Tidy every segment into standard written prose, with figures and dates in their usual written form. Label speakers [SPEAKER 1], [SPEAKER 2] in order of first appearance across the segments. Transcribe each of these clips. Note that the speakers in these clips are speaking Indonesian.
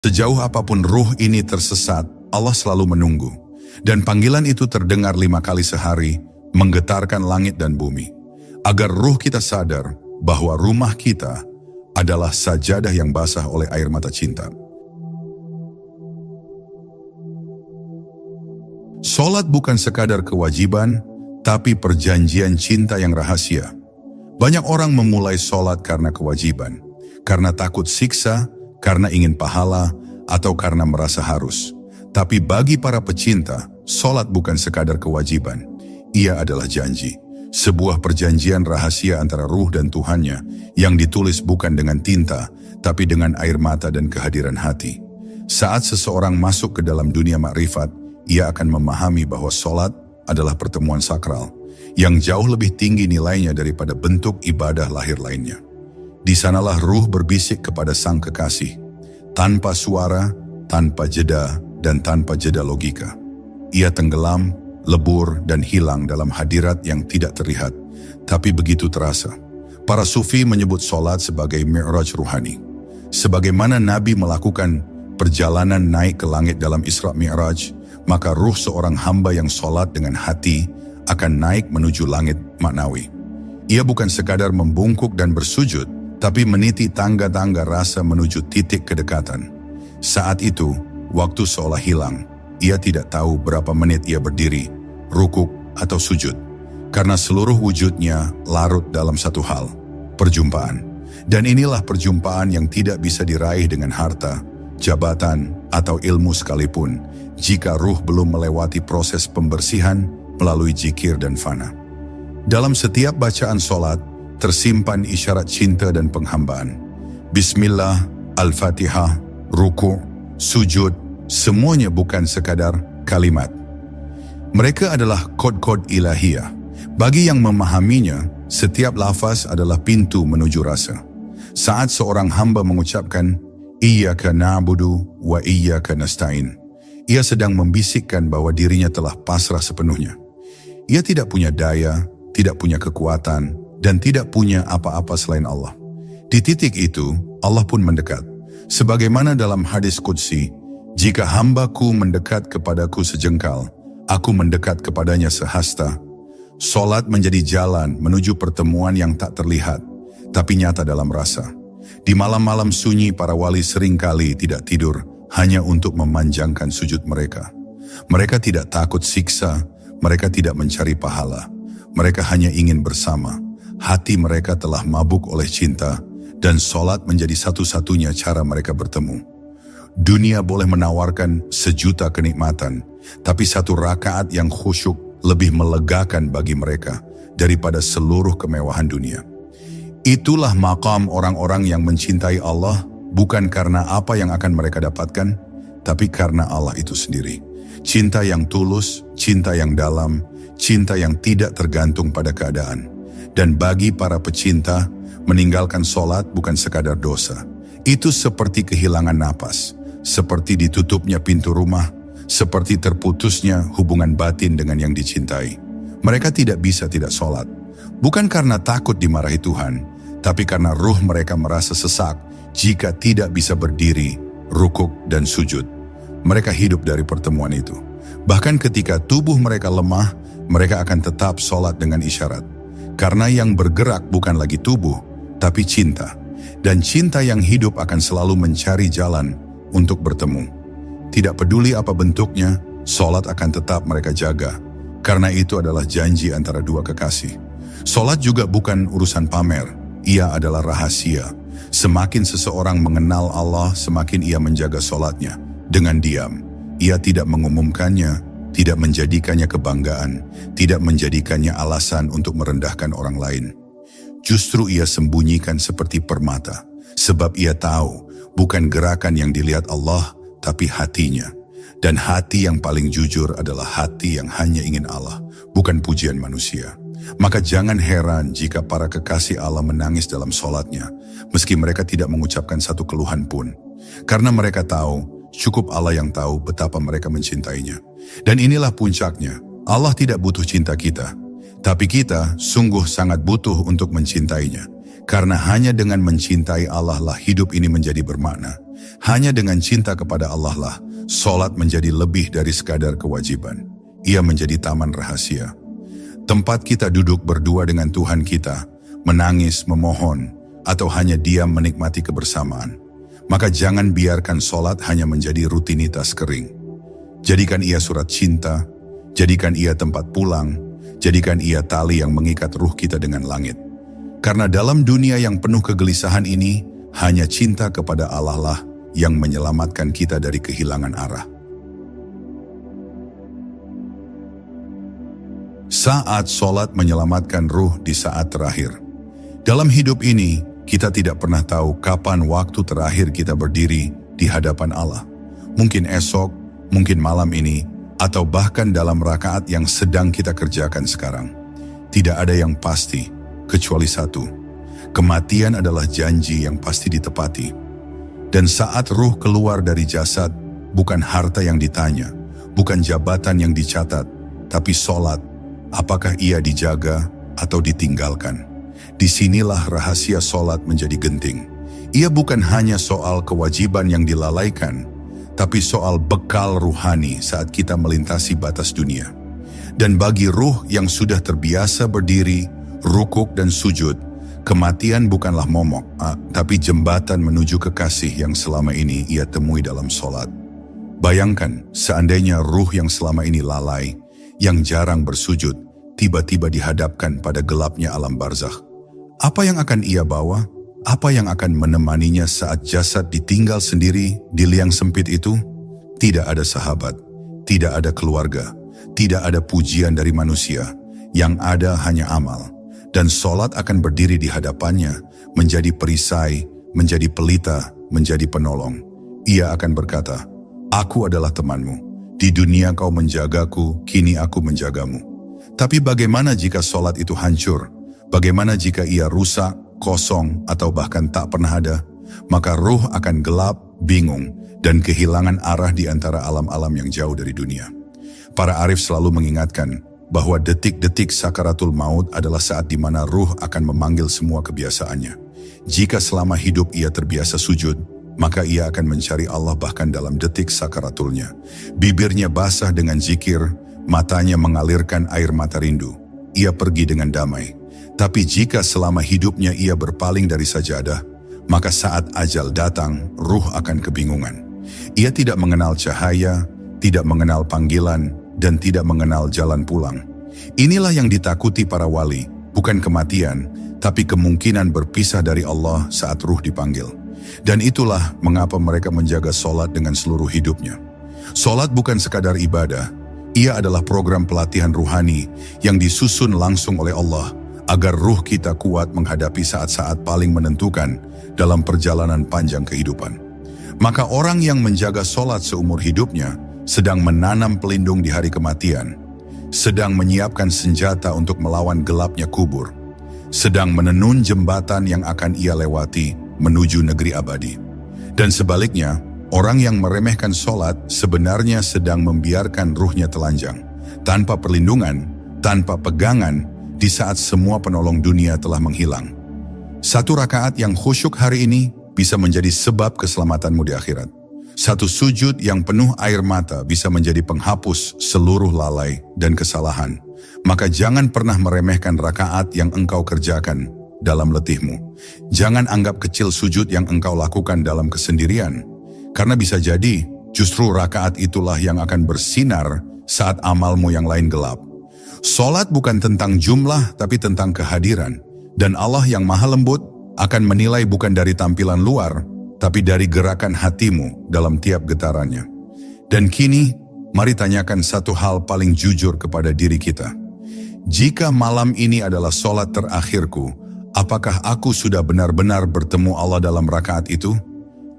[SPEAKER 1] Sejauh apapun ruh ini tersesat, Allah selalu menunggu. Dan panggilan itu terdengar 5 kali sehari, menggetarkan langit dan bumi. Agar ruh kita sadar bahwa rumah kita adalah sajadah yang basah oleh air mata cinta. Salat bukan sekadar kewajiban, tapi perjanjian cinta yang rahasia. Banyak orang memulai salat karena kewajiban, karena takut siksa, karena ingin pahala, atau karena merasa harus. Tapi bagi para pecinta, salat bukan sekadar kewajiban. Ia adalah janji. Sebuah perjanjian rahasia antara ruh dan Tuhannya yang ditulis bukan dengan tinta, tapi dengan air mata dan kehadiran hati. Saat seseorang masuk ke dalam dunia makrifat, ia akan memahami bahwa salat adalah pertemuan sakral yang jauh lebih tinggi nilainya daripada bentuk ibadah lahir lainnya. Di sanalah ruh berbisik kepada sang kekasih, tanpa suara, tanpa jeda, dan tanpa jeda logika. Ia tenggelam, lebur, dan hilang dalam hadirat yang tidak terlihat, tapi begitu terasa. Para sufi menyebut salat sebagai mi'raj ruhani. Sebagaimana Nabi melakukan perjalanan naik ke langit dalam Isra Mi'raj, maka ruh seorang hamba yang salat dengan hati akan naik menuju langit maknawi. Ia bukan sekadar membungkuk dan bersujud, tapi meniti tangga-tangga rasa menuju titik kedekatan. Saat itu, waktu seolah hilang. Ia tidak tahu berapa menit ia berdiri, rukuk atau sujud. Karena seluruh wujudnya larut dalam satu hal, perjumpaan. Dan inilah perjumpaan yang tidak bisa diraih dengan harta, jabatan, atau ilmu sekalipun, jika ruh belum melewati proses pembersihan melalui zikir dan fana. Dalam setiap bacaan salat, tersimpan isyarat cinta dan penghambaan. Bismillah, Al-Fatihah, ruku', sujud, semuanya bukan sekadar kalimat. Mereka adalah kod-kod ilahiyah. Bagi yang memahaminya, setiap lafaz adalah pintu menuju rasa. Saat seorang hamba mengucapkan, Iyyaka na'budu wa iyyaka nasta'in, ia sedang membisikkan bahwa dirinya telah pasrah sepenuhnya. Ia tidak punya daya, tidak punya kekuatan, dan tidak punya apa-apa selain Allah. Di titik itu, Allah pun mendekat. Sebagaimana dalam hadis qudsi, jika hambaku mendekat kepadaku sejengkal, aku mendekat kepadanya sehasta. Salat menjadi jalan menuju pertemuan yang tak terlihat, tapi nyata dalam rasa. Di malam-malam sunyi, para wali seringkali tidak tidur hanya untuk memanjangkan sujud mereka. Mereka tidak takut siksa, mereka tidak mencari pahala. Mereka hanya ingin bersama. Hati mereka telah mabuk oleh cinta, dan salat menjadi satu-satunya cara mereka bertemu. Dunia boleh menawarkan sejuta kenikmatan, tapi satu rakaat yang khusyuk lebih melegakan bagi mereka daripada seluruh kemewahan dunia. Itulah maqam orang-orang yang mencintai Allah, bukan karena apa yang akan mereka dapatkan, tapi karena Allah itu sendiri. Cinta yang tulus, cinta yang dalam, cinta yang tidak tergantung pada keadaan. Dan bagi para pecinta, meninggalkan salat bukan sekadar dosa. Itu seperti kehilangan napas, seperti ditutupnya pintu rumah, seperti terputusnya hubungan batin dengan yang dicintai. Mereka tidak bisa tidak salat, bukan karena takut dimarahi Tuhan, tapi karena ruh mereka merasa sesak jika tidak bisa berdiri, rukuk, dan sujud. Mereka hidup dari pertemuan itu. Bahkan ketika tubuh mereka lemah, mereka akan tetap salat dengan isyarat. Karena yang bergerak bukan lagi tubuh, tapi cinta. Dan cinta yang hidup akan selalu mencari jalan untuk bertemu. Tidak peduli apa bentuknya, salat akan tetap mereka jaga. Karena itu adalah janji antara dua kekasih. Salat juga bukan urusan pamer, ia adalah rahasia. Semakin seseorang mengenal Allah, semakin ia menjaga salatnya. Dengan diam, ia tidak mengumumkannya, tidak menjadikannya kebanggaan, tidak menjadikannya alasan untuk merendahkan orang lain. Justru ia sembunyikan seperti permata, sebab ia tahu bukan gerakan yang dilihat Allah, tapi hatinya. Dan hati yang paling jujur adalah hati yang hanya ingin Allah, bukan pujian manusia. Maka jangan heran jika para kekasih Allah menangis dalam salatnya, meski mereka tidak mengucapkan satu keluhan pun. Karena mereka tahu, cukup Allah yang tahu betapa mereka mencintainya. Dan inilah puncaknya, Allah tidak butuh cinta kita, tapi kita sungguh sangat butuh untuk mencintainya. Karena hanya dengan mencintai Allah lah hidup ini menjadi bermakna. Hanya dengan cinta kepada Allah lah, solat menjadi lebih dari sekadar kewajiban. Ia menjadi taman rahasia. Tempat kita duduk berdua dengan Tuhan kita, menangis, memohon, atau hanya diam menikmati kebersamaan. Maka jangan biarkan solat hanya menjadi rutinitas kering. Jadikan ia surat cinta, jadikan ia tempat pulang, jadikan ia tali yang mengikat ruh kita dengan langit. Karena dalam dunia yang penuh kegelisahan ini, hanya cinta kepada Allah lah yang menyelamatkan kita dari kehilangan arah. Saat solat menyelamatkan ruh di saat terakhir. Dalam hidup ini, kita tidak pernah tahu kapan waktu terakhir kita berdiri di hadapan Allah. Mungkin esok, mungkin malam ini, atau bahkan dalam rakaat yang sedang kita kerjakan sekarang. Tidak ada yang pasti, kecuali satu. Kematian adalah janji yang pasti ditepati. Dan saat ruh keluar dari jasad, bukan harta yang ditanya, bukan jabatan yang dicatat, tapi solat. Apakah ia dijaga atau ditinggalkan? Disinilah rahasia solat menjadi genting. Ia bukan hanya soal kewajiban yang dilalaikan, tapi soal bekal ruhani saat kita melintasi batas dunia. Dan bagi ruh yang sudah terbiasa berdiri, rukuk dan sujud, kematian bukanlah momok, tapi jembatan menuju kekasih yang selama ini ia temui dalam solat. Bayangkan, seandainya ruh yang selama ini lalai, yang jarang bersujud, tiba-tiba dihadapkan pada gelapnya alam barzakh. Apa yang akan ia bawa? Apa yang akan menemaninya saat jasad ditinggal sendiri di liang sempit itu? Tidak ada sahabat, tidak ada keluarga, tidak ada pujian dari manusia. Yang ada hanya amal. Dan solat akan berdiri di hadapannya, menjadi perisai, menjadi pelita, menjadi penolong. Ia akan berkata, "Aku adalah temanmu. Di dunia kau menjagaku, kini aku menjagamu." Tapi bagaimana jika solat itu hancur? Bagaimana jika ia rusak, kosong, atau bahkan tak pernah ada? Maka ruh akan gelap, bingung, dan kehilangan arah di antara alam-alam yang jauh dari dunia. Para arif selalu mengingatkan bahwa detik-detik sakaratul maut adalah saat di mana ruh akan memanggil semua kebiasaannya. Jika selama hidup ia terbiasa sujud, maka ia akan mencari Allah bahkan dalam detik sakaratulnya. Bibirnya basah dengan zikir, matanya mengalirkan air mata rindu. Ia pergi dengan damai. Tapi jika selama hidupnya ia berpaling dari sajadah, maka saat ajal datang, ruh akan kebingungan. Ia tidak mengenal cahaya, tidak mengenal panggilan, dan tidak mengenal jalan pulang. Inilah yang ditakuti para wali, bukan kematian, tapi kemungkinan berpisah dari Allah saat ruh dipanggil. Dan itulah mengapa mereka menjaga solat dengan seluruh hidupnya. Solat bukan sekadar ibadah, ia adalah program pelatihan ruhani yang disusun langsung oleh Allah, agar ruh kita kuat menghadapi saat-saat paling menentukan dalam perjalanan panjang kehidupan. Maka orang yang menjaga solat seumur hidupnya sedang menanam pelindung di hari kematian, sedang menyiapkan senjata untuk melawan gelapnya kubur, sedang menenun jembatan yang akan ia lewati menuju negeri abadi. Dan sebaliknya, orang yang meremehkan solat sebenarnya sedang membiarkan ruhnya telanjang, tanpa perlindungan, tanpa pegangan, di saat semua penolong dunia telah menghilang. Satu rakaat yang khusyuk hari ini bisa menjadi sebab keselamatanmu di akhirat. Satu sujud yang penuh air mata bisa menjadi penghapus seluruh lalai dan kesalahan. Maka jangan pernah meremehkan rakaat yang engkau kerjakan dalam letihmu. Jangan anggap kecil sujud yang engkau lakukan dalam kesendirian. Karena bisa jadi justru rakaat itulah yang akan bersinar saat amalmu yang lain gelap. Solat bukan tentang jumlah, tapi tentang kehadiran. Dan Allah yang maha lembut akan menilai bukan dari tampilan luar, tapi dari gerakan hatimu dalam tiap getarannya. Dan kini, mari tanyakan satu hal paling jujur kepada diri kita. Jika malam ini adalah solat terakhirku, apakah aku sudah benar-benar bertemu Allah dalam rakaat itu?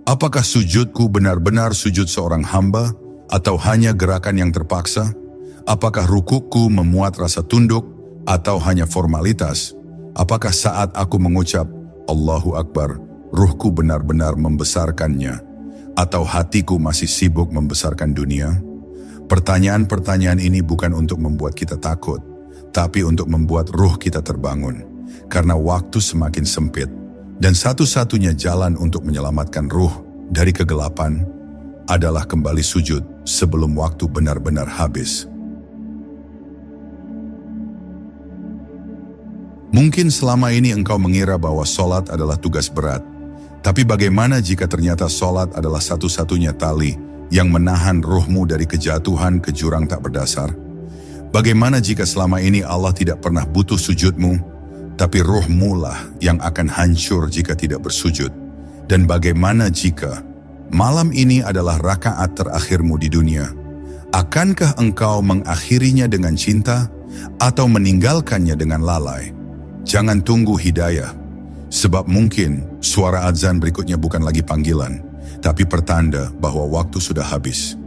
[SPEAKER 1] Apakah sujudku benar-benar sujud seorang hamba, atau hanya gerakan yang terpaksa? Apakah rukukku memuat rasa tunduk atau hanya formalitas? Apakah saat aku mengucap Allahu Akbar, ruhku benar-benar membesarkannya? Atau hatiku masih sibuk membesarkan dunia? Pertanyaan-pertanyaan ini bukan untuk membuat kita takut, tapi untuk membuat ruh kita terbangun. Karena waktu semakin sempit, dan satu-satunya jalan untuk menyelamatkan ruh dari kegelapan adalah kembali sujud sebelum waktu benar-benar habis. Mungkin selama ini engkau mengira bahwa solat adalah tugas berat, tapi bagaimana jika ternyata solat adalah satu-satunya tali yang menahan ruhmu dari kejatuhan ke jurang tak berdasar? Bagaimana jika selama ini Allah tidak pernah butuh sujudmu, tapi ruhmu lah yang akan hancur jika tidak bersujud? Dan bagaimana jika malam ini adalah rakaat terakhirmu di dunia? Akankah engkau mengakhirinya dengan cinta atau meninggalkannya dengan lalai? Jangan tunggu hidayah, sebab mungkin suara azan berikutnya bukan lagi panggilan, tapi pertanda bahwa waktu sudah habis.